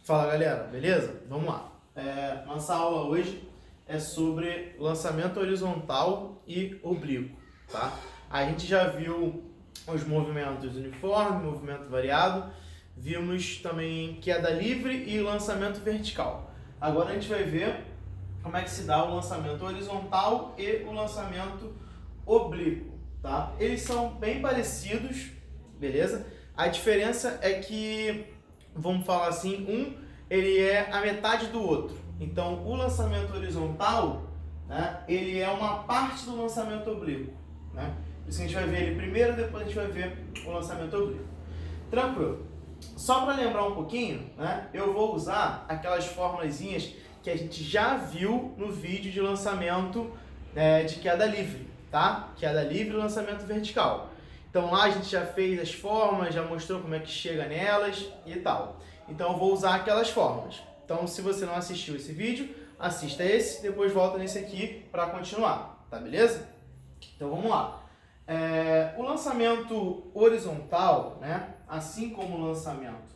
Fala galera, beleza? Vamos lá. Nossa aula hoje é sobre lançamento horizontal e oblíquo, tá? A gente já viu os movimentos uniforme, movimento variado, vimos também queda livre e lançamento vertical. Agora a gente vai ver como é que se dá o lançamento horizontal e o lançamento oblíquo, tá? Eles são bem parecidos, beleza? A diferença é que, vamos falar assim, ele é a metade do outro. Então, o lançamento horizontal, né, ele é uma parte do lançamento oblíquo, né? Por isso que a gente vai ver ele primeiro, depois a gente vai ver o lançamento oblíquo. Tranquilo. Só para lembrar um pouquinho, né, eu vou usar aquelas formulazinhas que a gente já viu no vídeo de lançamento de queda livre, tá? Queda livre e lançamento vertical. Então lá a gente já fez as formas, já mostrou como é que chega nelas e tal. Então eu vou usar aquelas formas. Então se você não assistiu esse vídeo, assista esse, depois volta nesse aqui para continuar, tá beleza? Então vamos lá. O lançamento horizontal, né, assim como o lançamento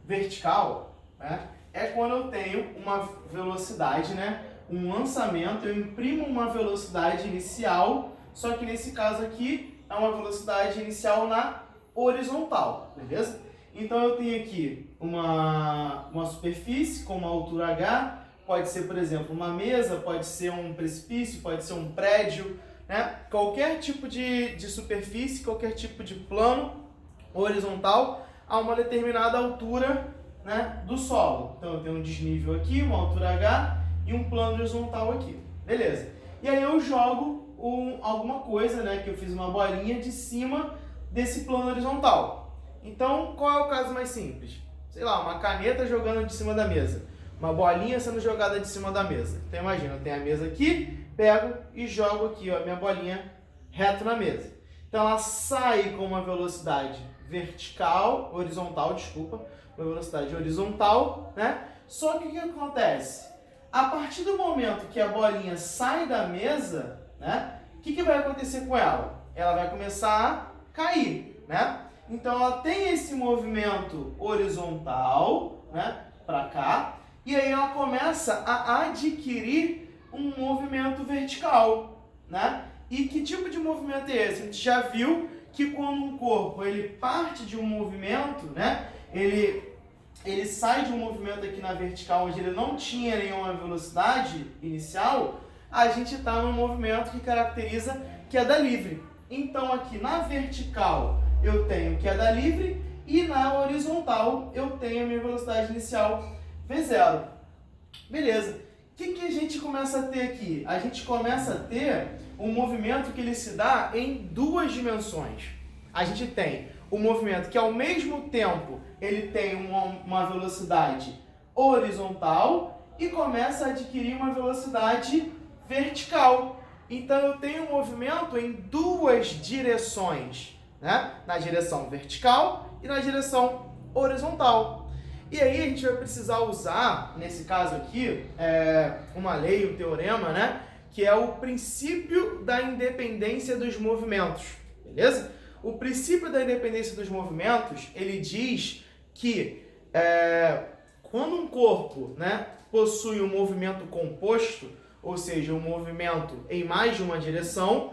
vertical, né, é quando eu tenho uma velocidade, né, um lançamento, eu imprimo uma velocidade inicial, só que nesse caso aqui é uma velocidade inicial na horizontal, beleza? Então eu tenho aqui uma superfície com uma altura h, pode ser, por exemplo, uma mesa, pode ser um precipício, pode ser um prédio, né? Qualquer tipo de superfície, qualquer tipo de plano horizontal a uma determinada altura, né, do solo. Então eu tenho um desnível aqui, uma altura h e um plano horizontal aqui, beleza? E aí eu jogo alguma coisa, né, que eu fiz uma bolinha de cima desse plano horizontal. Então, qual é o caso mais simples? Sei lá, uma caneta jogando de cima da mesa, uma bolinha sendo jogada de cima da mesa. Então imagina, eu tenho a mesa aqui, pego e jogo aqui, ó, a minha bolinha reto na mesa. Então ela sai com uma velocidade horizontal, uma velocidade horizontal, né? Só que o que acontece? A partir do momento que a bolinha sai da mesa, né, o que vai acontecer com ela? Ela vai começar a cair, né? Então ela tem esse movimento horizontal, né, para cá, e aí ela começa a adquirir um movimento vertical, né? E que tipo de movimento é esse? A gente já viu que quando um corpo ele parte de um movimento, né, ele sai de um movimento aqui na vertical onde ele não tinha nenhuma velocidade inicial, a gente está num movimento que caracteriza queda livre. Então aqui na vertical eu tenho queda livre e na horizontal eu tenho a minha velocidade inicial V0. Beleza. O que a gente começa a ter aqui? A gente começa a ter um movimento que ele se dá em duas dimensões. A gente tem um movimento que ao mesmo tempo ele tem uma velocidade horizontal e começa a adquirir uma velocidade vertical. Então eu tenho um movimento em duas direções, né? Na direção vertical e na direção horizontal. E aí a gente vai precisar usar, nesse caso aqui, uma lei, um teorema, né? Que é o princípio da independência dos movimentos, beleza? O princípio da independência dos movimentos, ele diz que quando um corpo, né, possui um movimento composto, ou seja, um movimento em mais de uma direção,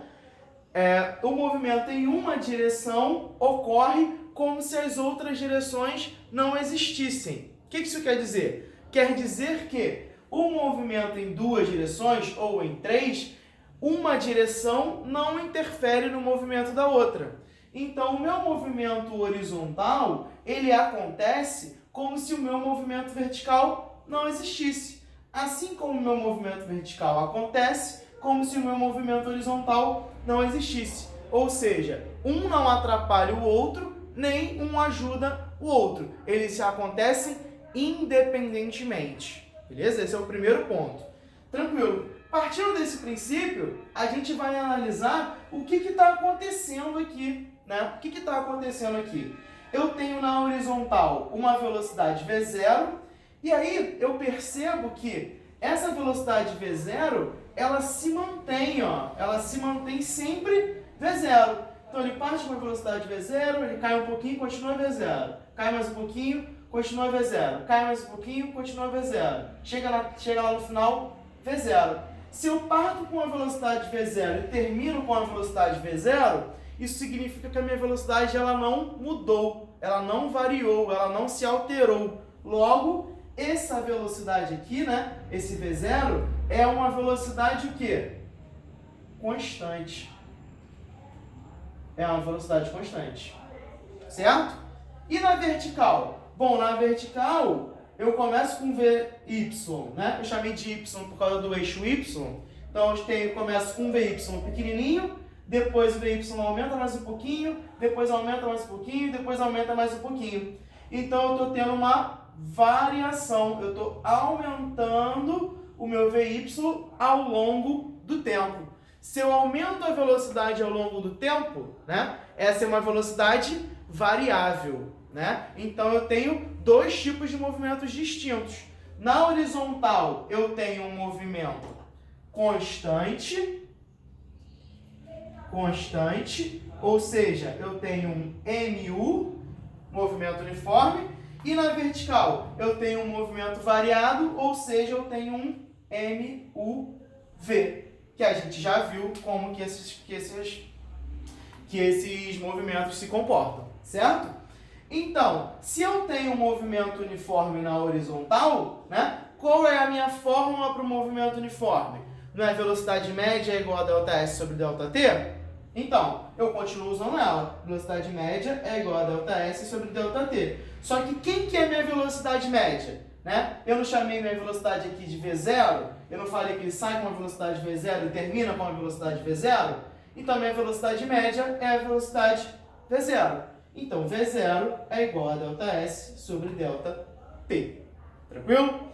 o movimento em uma direção ocorre como se as outras direções não existissem. O que isso quer dizer? Quer dizer que o movimento em duas direções, ou em três, uma direção não interfere no movimento da outra. Então, o meu movimento horizontal, ele acontece como se o meu movimento vertical não existisse. Assim como o meu movimento vertical acontece como se o meu movimento horizontal não existisse. Ou seja, um não atrapalha o outro, nem um ajuda o outro. Eles acontecem independentemente. Beleza? Esse é o primeiro ponto. Tranquilo. Partindo desse princípio, a gente vai analisar o que está acontecendo aqui, né? O que está acontecendo aqui? Eu tenho na horizontal uma velocidade V0, e aí eu percebo que essa velocidade V0, ela se mantém, ó, ela se mantém sempre V0. Então ele parte com a velocidade v0, ele cai um pouquinho, continua v0. Cai mais um pouquinho, continua v0. Cai mais um pouquinho, continua v0. Chega lá no final, v0. Se eu parto com a velocidade v0 e termino com a velocidade v0, isso significa que a minha velocidade ela não mudou, ela não variou, ela não se alterou. Logo, essa velocidade aqui, né, esse v0, é uma velocidade o quê? Constante. É uma velocidade constante. Certo? E na vertical? Bom, na vertical, eu começo com Vy, né? Eu chamei de y por causa do eixo y. Então, eu começo com Vy pequenininho, depois o Vy aumenta mais um pouquinho, depois aumenta mais um pouquinho, depois aumenta mais um pouquinho. Então, eu estou tendo uma variação. Eu estou aumentando o meu Vy ao longo do tempo. Se eu aumento a velocidade ao longo do tempo, né, essa é uma velocidade variável, né? Então eu tenho dois tipos de movimentos distintos. Na horizontal eu tenho um movimento constante, ou seja, eu tenho um MU, movimento uniforme, e na vertical eu tenho um movimento variado, ou seja, eu tenho um MUV. Que a gente já viu como que esses movimentos se comportam, certo? Então, se eu tenho um movimento uniforme na horizontal, né, qual é a minha fórmula para o movimento uniforme? Não é velocidade média é igual a ΔS sobre ΔT? Então, eu continuo usando ela. Velocidade média é igual a ΔS sobre ΔT. Só que quem que é minha velocidade média? Né? Eu não chamei minha velocidade aqui de V0, eu não falei que ele sai com a velocidade V0 e termina com a velocidade V0, então minha velocidade média é a velocidade V0. Então V0 é igual a ΔS sobre ΔT. Tranquilo?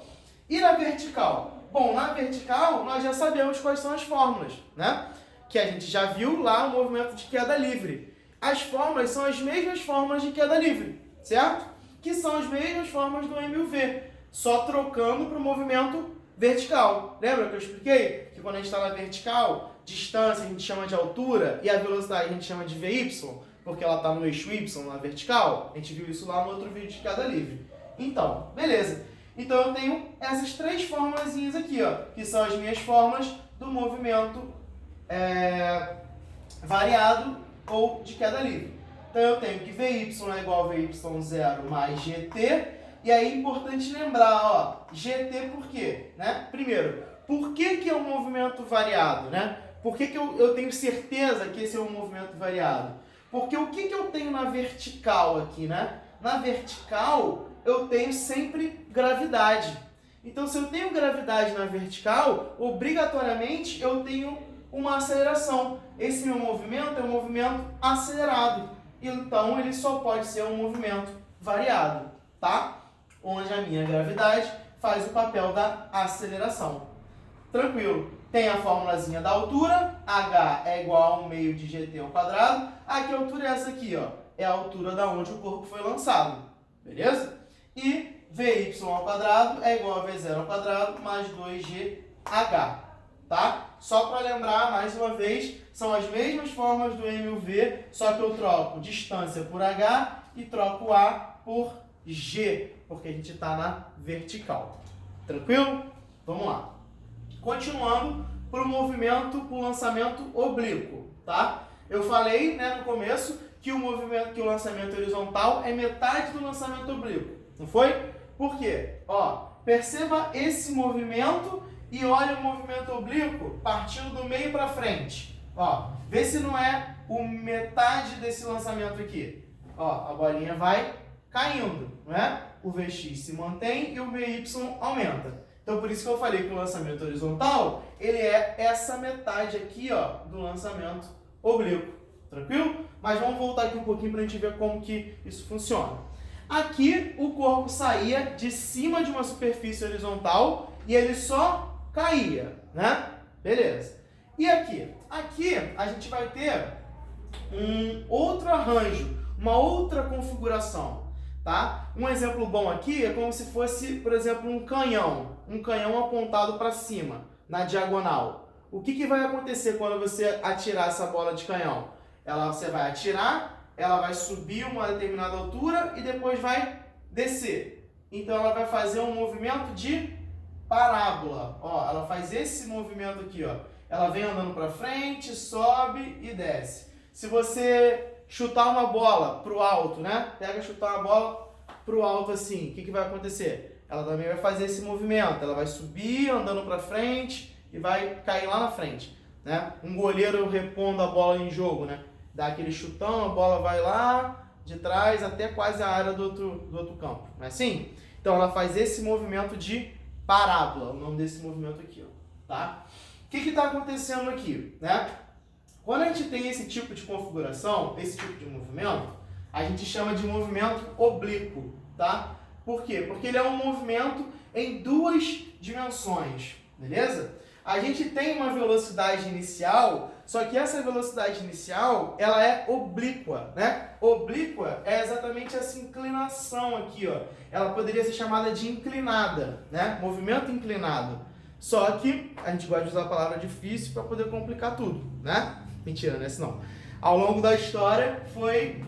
E na vertical? Bom, na vertical nós já sabemos quais são as fórmulas, né? Que a gente já viu lá no movimento de queda livre. As fórmulas são as mesmas fórmulas de queda livre, certo? Que são as mesmas fórmulas do MUV. Só trocando para o movimento vertical. Lembra que eu expliquei? Que quando a gente está na vertical, distância a gente chama de altura e a velocidade a gente chama de Vy, porque ela está no eixo Y na vertical. A gente viu isso lá no outro vídeo de queda livre. Então, beleza. Então eu tenho essas três formulazinhas aqui, ó, que são as minhas fórmulas do movimento variado ou de queda livre. Então eu tenho que Vy é igual a Vy0 mais GT. E aí é importante lembrar, ó, GT por quê? Né? Primeiro, por que é um movimento variado? Né? Por que eu tenho certeza que esse é um movimento variado? Porque o que eu tenho na vertical aqui? Né? Na vertical, eu tenho sempre gravidade. Então, se eu tenho gravidade na vertical, obrigatoriamente eu tenho uma aceleração. Esse meu movimento é um movimento acelerado. Então, ele só pode ser um movimento variado, tá? Onde a minha gravidade faz o papel da aceleração. Tranquilo. Tem a formulazinha da altura, H é igual a 1 meio de GT ao quadrado. Que altura é essa aqui, ó? É a altura da onde o corpo foi lançado. Beleza? E Vy ao quadrado é igual a V0 ao quadrado mais 2GH. Tá? Só para lembrar, mais uma vez, são as mesmas fórmulas do MUV, só que eu troco distância por H e troco A por G, porque a gente está na vertical. Tranquilo? Vamos lá. Continuando para o movimento, para o lançamento oblíquo, tá? Eu falei, né, no começo que o lançamento horizontal é metade do lançamento oblíquo, não foi? Por quê? Ó, perceba esse movimento e olha o movimento oblíquo partindo do meio para frente. Ó, vê se não é o metade desse lançamento aqui. Ó, a bolinha vai caindo, não é? O Vx se mantém e o Vy aumenta. Então, por isso que eu falei que o lançamento horizontal, ele é essa metade aqui, ó, do lançamento oblíquo. Tranquilo? Mas vamos voltar aqui um pouquinho para a gente ver como que isso funciona. Aqui, o corpo saía de cima de uma superfície horizontal e ele só caía, né? Beleza. E aqui? Aqui, a gente vai ter um outro arranjo, uma outra configuração. Tá? Um exemplo bom aqui é como se fosse, por exemplo, um canhão apontado para cima, na diagonal. O que vai acontecer quando você atirar essa bola de canhão? Você vai atirar, ela vai subir uma determinada altura e depois vai descer. Então ela vai fazer um movimento de parábola. Ó, ela faz esse movimento aqui, ó. Ela vem andando para frente, sobe e desce. Se você chutar uma bola pro alto, né? Pega chutar uma bola pro alto assim, o que vai acontecer? Ela também vai fazer esse movimento. Ela vai subir andando para frente e vai cair lá na frente, né? Um goleiro repondo a bola em jogo, né? Dá aquele chutão, a bola vai lá de trás até quase a área do outro campo, não é assim? Então ela faz esse movimento de parábola, o nome desse movimento aqui, ó, tá? O que está acontecendo aqui, né? Quando a gente tem esse tipo de configuração, esse tipo de movimento, a gente chama de movimento oblíquo, tá? Por quê? Porque ele é um movimento em duas dimensões, beleza? A gente tem uma velocidade inicial, só que essa velocidade inicial, ela é oblíqua, né? Oblíqua é exatamente essa inclinação aqui, ó. Ela poderia ser chamada de inclinada, né? Movimento inclinado. Só que a gente gosta de usar a palavra difícil para poder complicar tudo, né? Mentira, né? Senão, ao longo da história foi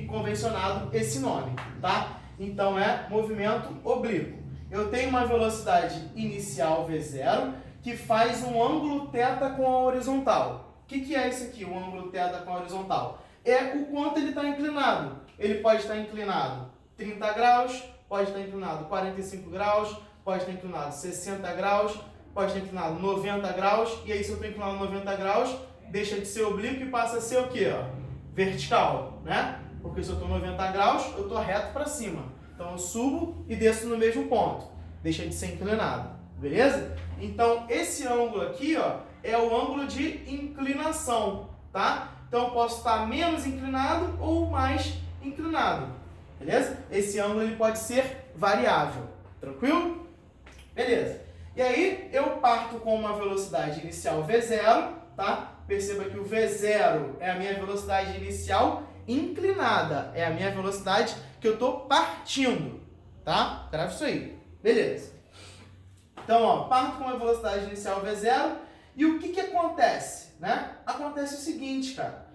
convencionado esse nome, tá? Então é movimento oblíquo. Eu tenho uma velocidade inicial V0 que faz um ângulo θ com a horizontal. O que é isso aqui, o ângulo θ com a horizontal? É o quanto ele está inclinado. Ele pode estar inclinado 30 graus, pode estar inclinado 45 graus, pode estar inclinado 60 graus, pode estar inclinado 90 graus. E aí, se eu estou inclinado 90 graus, deixa de ser oblíquo e passa a ser o quê? Ó? Vertical, né? Porque se eu estou 90 graus, eu estou reto para cima. Então eu subo e desço no mesmo ponto. Deixa de ser inclinado, beleza? Então esse ângulo aqui, ó, é o ângulo de inclinação, tá? Então eu posso estar menos inclinado ou mais inclinado, beleza? Esse ângulo ele pode ser variável, tranquilo? Beleza. E aí eu parto com uma velocidade inicial V0, tá? Perceba que o V0 é a minha velocidade inicial inclinada, é a minha velocidade que eu estou partindo, tá? Grava isso aí. Beleza. Então, ó, parto com uma velocidade inicial V0 e o que acontece, né? Acontece o seguinte, cara.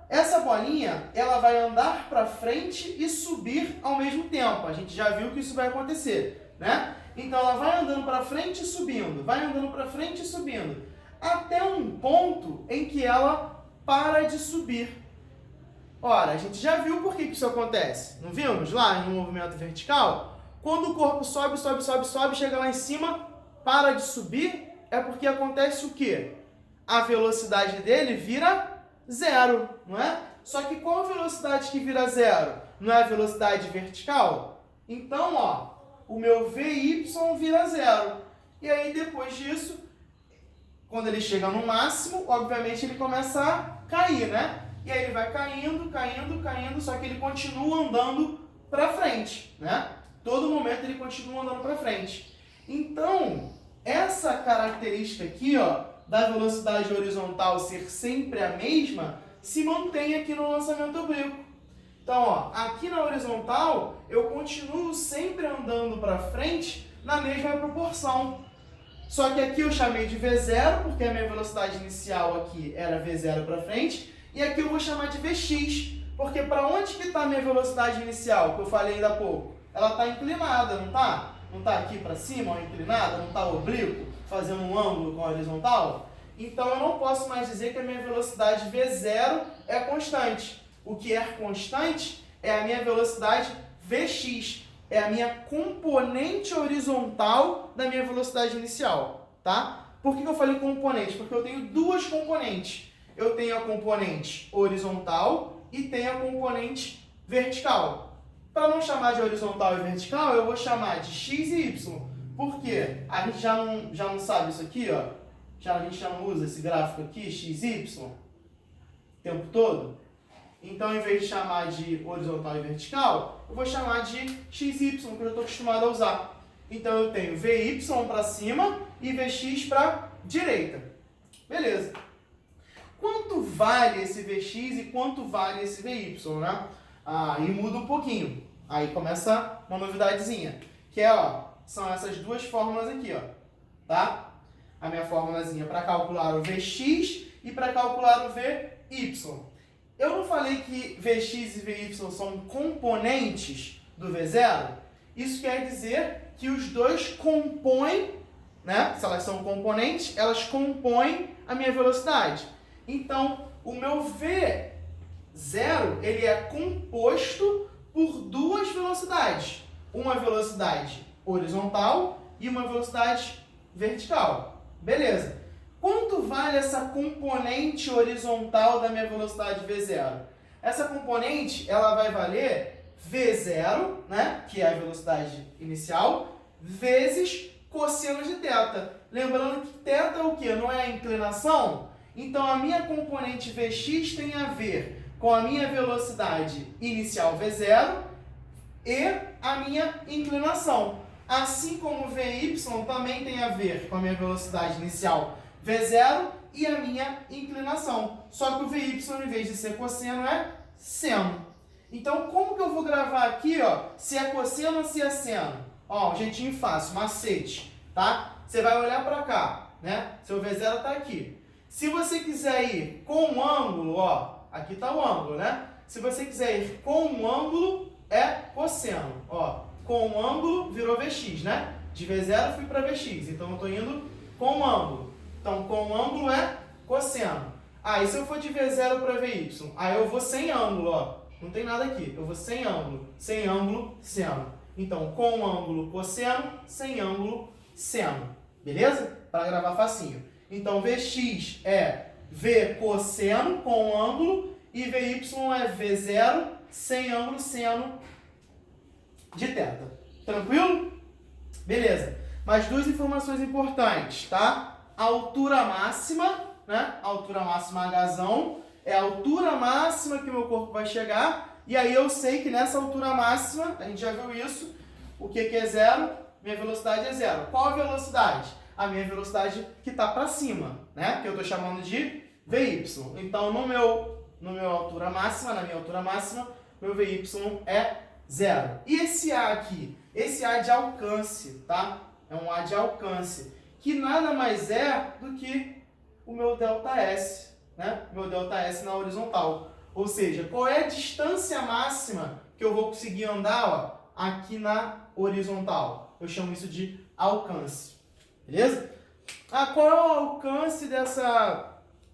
Essa bolinha, ela vai andar para frente e subir ao mesmo tempo. A gente já viu que isso vai acontecer, né? Então, ela vai andando para frente e subindo, vai andando para frente e subindo, até um ponto em que ela para de subir. Ora, a gente já viu por que isso acontece. Não vimos lá no movimento vertical? Quando o corpo sobe, sobe, sobe, sobe, chega lá em cima, para de subir, é porque acontece o quê? A velocidade dele vira zero, não é? Só que qual a velocidade que vira zero? Não é a velocidade vertical? Então, ó, o meu VY vira zero. E aí, depois disso, quando ele chega no máximo, obviamente ele começa a cair, né? E aí ele vai caindo, caindo, caindo, só que ele continua andando para frente, né? Todo momento ele continua andando para frente. Então, essa característica aqui, ó, da velocidade horizontal ser sempre a mesma, se mantém aqui no lançamento oblíquo. Então, ó, aqui na horizontal, eu continuo sempre andando para frente na mesma proporção. Só que aqui eu chamei de V0, porque a minha velocidade inicial aqui era V0 para frente, e aqui eu vou chamar de Vx, porque para onde que está a minha velocidade inicial, que eu falei ainda há pouco? Ela está inclinada, não está? Não está aqui para cima, ó, inclinada, não está oblíquo, fazendo um ângulo com a horizontal? Então eu não posso mais dizer que a minha velocidade V0 é constante. O que é constante é a minha velocidade Vx, é a minha componente horizontal da minha velocidade inicial, tá? Por que eu falei componente? Porque eu tenho duas componentes. Eu tenho a componente horizontal e tenho a componente vertical. Para não chamar de horizontal e vertical, eu vou chamar de x e y. Por quê? A gente já não sabe isso aqui, ó. A gente já não usa esse gráfico aqui, x e y, o tempo todo. Então, em vez de chamar de horizontal e vertical, eu vou chamar de x e y, que eu já estou acostumado a usar. Então, eu tenho vy para cima e vx para direita. Beleza. Quanto vale esse Vx e quanto vale esse Vy, né? Aí muda um pouquinho. Aí começa uma novidadezinha. Que é, ó, são essas duas fórmulas aqui, ó. Tá? A minha fórmulazinha para calcular o Vx e para calcular o VY. Eu não falei que Vx e Vy são componentes do V0? Isso quer dizer que os dois compõem, né? Se elas são componentes, elas compõem a minha velocidade. Então, o meu V0 ele é composto por duas velocidades. Uma velocidade horizontal e uma velocidade vertical. Beleza. Quanto vale essa componente horizontal da minha velocidade V0? Essa componente ela vai valer V0, né, que é a velocidade inicial, vezes cosseno de θ. Lembrando que θ é o quê? Não é a inclinação? Então, a minha componente Vx tem a ver com a minha velocidade inicial V0 e a minha inclinação. Assim como Vy também tem a ver com a minha velocidade inicial V0 e a minha inclinação. Só que o Vy, em vez de ser cosseno, é seno. Então, como que eu vou gravar aqui, ó, se é cosseno ou se é seno? Ó, um jeitinho fácil, macete, tá? Você vai olhar para cá, né? Seu V0 está aqui. Se você quiser ir com um ângulo, ó, aqui está o ângulo, né? Se você quiser ir com um ângulo, é cosseno. Ó, com um ângulo virou Vx, né? De V0 fui para Vx, então eu estou indo com um ângulo. Então, com um ângulo é cosseno. E se eu for de V0 para Vy? Aí eu vou sem ângulo, ó. Não tem nada aqui. Eu vou sem ângulo, seno. Então, com ângulo, cosseno, sem ângulo, seno. Beleza? Para gravar facinho. Então, Vx é V cosseno com ângulo e Vy é V0 sem ângulo, seno de θ. Tranquilo? Beleza. Mais duas informações importantes, tá? A altura máxima, né? A altura máxima Hzão é a altura máxima que o meu corpo vai chegar. E aí eu sei que nessa altura máxima, a gente já viu isso, o que é zero? Minha velocidade é zero. Qual a velocidade? A minha velocidade que está para cima, né? Que eu estou chamando de Vy. Então, na minha altura máxima, meu Vy é zero. E esse A aqui? Esse A de alcance, tá? É um A de alcance, que nada mais é do que o meu ΔS, né? Meu ΔS na horizontal. Ou seja, qual é a distância máxima que eu vou conseguir andar, ó, aqui na horizontal? Eu chamo isso de alcance. Beleza? Qual é o alcance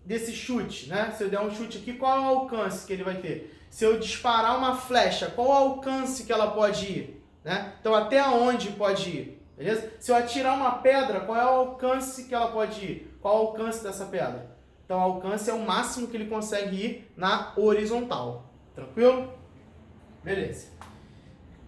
desse chute, né? Se eu der um chute aqui, qual é o alcance que ele vai ter? Se eu disparar uma flecha, qual é o alcance que ela pode ir? Né? Então, até onde pode ir? Beleza? Se eu atirar uma pedra, qual é o alcance que ela pode ir? Qual é o alcance dessa pedra? Então, o alcance é o máximo que ele consegue ir na horizontal. Tranquilo? Beleza.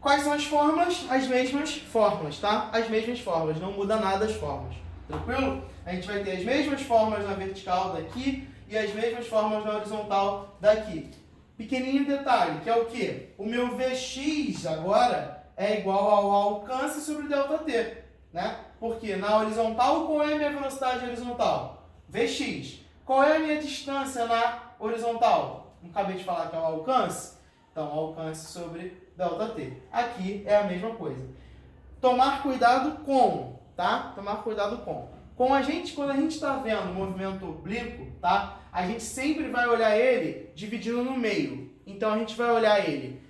Quais são as fórmulas? As mesmas fórmulas, tá? As mesmas fórmulas, não muda nada as fórmulas. Tranquilo? A gente vai ter as mesmas fórmulas na vertical daqui e as mesmas fórmulas na horizontal daqui. Pequenininho detalhe, que é o quê? O meu Vx agora é igual ao alcance sobre ΔT, né? Porque na horizontal, qual é a minha velocidade horizontal? Vx. Qual é a minha distância na horizontal? Não acabei de falar que é o alcance? Então, alcance sobre ΔT. Aqui é a mesma coisa. Tomar cuidado com, tá? Tomar cuidado com. Quando a gente está vendo o movimento oblíquo, tá? A gente sempre vai olhar ele dividindo no meio. Então, a gente vai olhar ele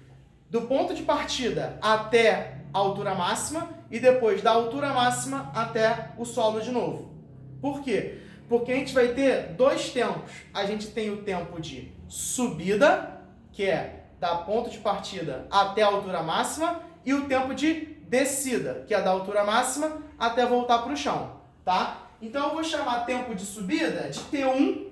do ponto de partida até a altura máxima e depois da altura máxima até o solo de novo. Por quê? Porque a gente vai ter dois tempos. A gente tem o tempo de subida, que é da ponto de partida até a altura máxima, e o tempo de descida, que é da altura máxima até voltar para o chão, tá? Então eu vou chamar tempo de subida de T1,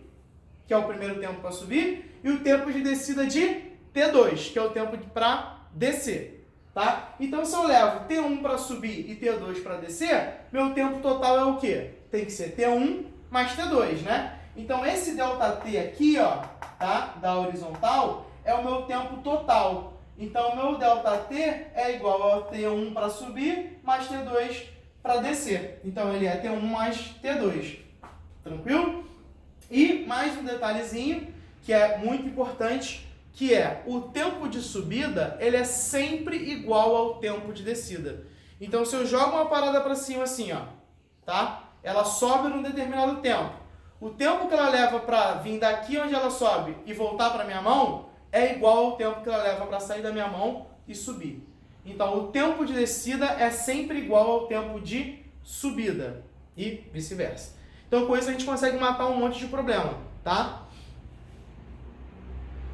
que é o primeiro tempo para subir, e o tempo de descida de T2, que é o tempo para descer, tá? Então se eu levo T1 para subir e T2 para descer, meu tempo total é o quê? Tem que ser T1 mais T2, né? Então esse ΔT aqui, ó, tá? Da horizontal, é o meu tempo total. Então, o meu ΔT é igual a T1 para subir mais T2 para descer. Então, ele é T1 mais T2. Tranquilo? E mais um detalhezinho que é muito importante, que é o tempo de subida, ele é sempre igual ao tempo de descida. Então, se eu jogo uma parada para cima assim, ó, tá? Ela sobe num determinado tempo. o tempo que ela leva para vir daqui onde ela sobe e voltar para minha mão é igual ao tempo que ela leva para sair da minha mão e subir. Então, o tempo de descida é sempre igual ao tempo de subida e vice-versa. Então, com isso a gente consegue matar um monte de problema, tá?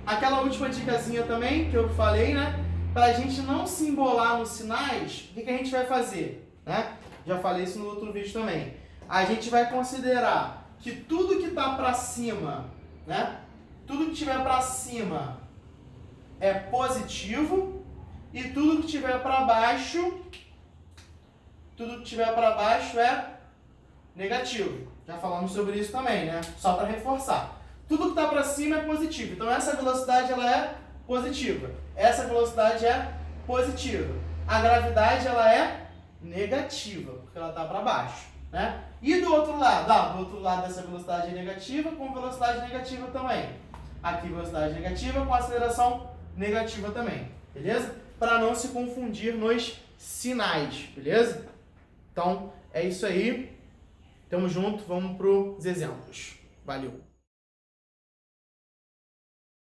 Aquela última dicasinha também que eu falei, né? Para a gente não se embolar nos sinais, o que a gente vai fazer? Né? Já falei isso no outro vídeo também. A gente vai considerar que tudo que está para cima, né? Tudo que estiver para cima é positivo e tudo que estiver para baixo, é negativo. Já falamos sobre isso também, né? Só para reforçar. Tudo que está para cima é positivo. Então essa velocidade ela é positiva. Essa velocidade é positiva. A gravidade ela é negativa, porque ela está para baixo, né? E do outro lado? Do outro lado dessa velocidade é negativa com velocidade negativa também. Aqui velocidade negativa com aceleração negativa também, beleza? Para não se confundir nos sinais, beleza? Então é isso aí. Tamo junto, vamos para os exemplos. Valeu!